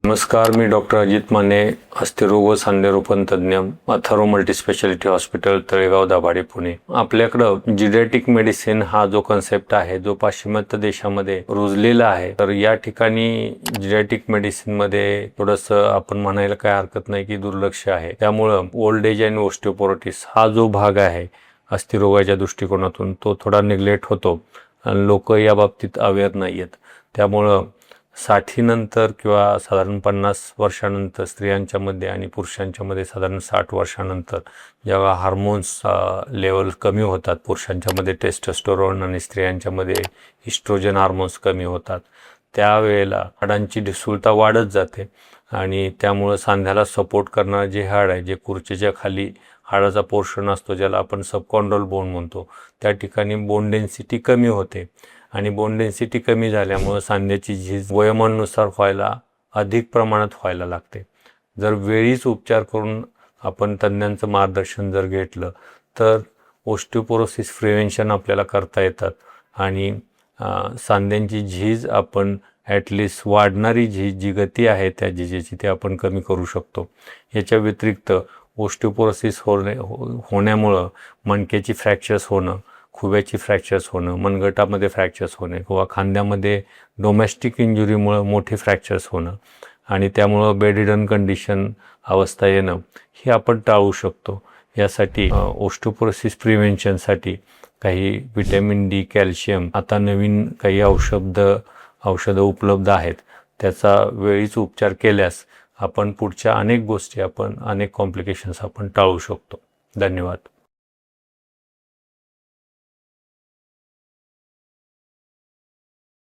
नमस्कार, मी डॉक्टर अजित माने, अस्थिरोग व सांधेरोपण तज्ज्ञ, अथर्व मल्टीस्पेशालिटी हॉस्पिटल, तळेगाव, दाभाडे, पुणे. आपल्याकडं जिडॅटिक मेडिसिन हा जो कन्सेप्ट आहे, जो पाश्चिमात्य देशामध्ये रुजलेला आहे, तर या ठिकाणी जिडॅटिक मेडिसिनमध्ये थोडंसं आपण म्हणायला काय हरकत नाही की दुर्लक्ष आहे. त्यामुळं ओल्ड एज अँड ऑस्टिओपोरोसिस हा जो भाग आहे अस्थिरोगाच्या दृष्टिकोनातून तो थोडा निग्लेक्ट होतो आणि लोक या बाबतीत अवेअर नाही आहेत. त्यामुळं 60नंतर किंवा साधारण 50 वर्षानंतर स्त्रियांच्यामध्ये आणि पुरुषांच्यामध्ये साधारण 60 वर्षानंतर जेव्हा हार्मोन्स लेवल कमी होतात, पुरुषांच्यामध्ये टेस्टोस्टेरोन आणि स्त्रियांच्यामध्ये इस्ट्रोजन हार्मोन्स कमी होतात, त्यावेळेला हाडांची ढिसूळता वाढत जाते आणि त्यामुळं सांध्याला सपोर्ट करणारं जे हाड आहे, जे खुर्चीच्या खाली हाडाचा पोर्शन असतो, ज्याला आपण सबकॉन्ड्रल बोन म्हणतो, त्या ठिकाणी बोन डेन्सिटी कमी होते आणि बोन डेन्सिटी कमी झाल्यामुळं सांध्याची झीज वयोमानानुसार व्हायला अधिक प्रमाणात व्हायला लागते. जर वेळीच उपचार करून आपण तज्ज्ञांचं मार्गदर्शन जर घेतलं तर ऑस्टिओपोरोसिस प्रिव्हेन्शन आपल्याला करता येतात आणि सांध्यांची झीज आपण ॲटलिस्ट वाढणारी झीज जी गती आहे त्या झीजेची ते आपण कमी करू शकतो. याच्या व्यतिरिक्त ऑस्टिओपोरोसिस होण्यामुळं मणक्याची फ्रॅक्चर्स होणं, खुब्याची फ्रॅक्चर्स होणं, मनगटामध्ये फ्रॅक्चर्स होणे किंवा खांद्यामध्ये डोमेस्टिक इंजुरीमुळं मोठे फ्रॅक्चर्स होणं आणि त्यामुळं बेडरिडन कंडिशन अवस्था येणं हे आपण टाळू शकतो. यासाठी ऑस्टिओपोरोसिस प्रिव्हेन्शनसाठी काही व्हिटॅमिन डी, कॅल्शियम, आता नवीन काही औषधं उपलब्ध आहेत. त्याचा वेळीच उपचार केल्यास आपण पुढच्या अनेक गोष्टी अनेक कॉम्प्लिकेशन्स आपण टाळू शकतो. धन्यवाद.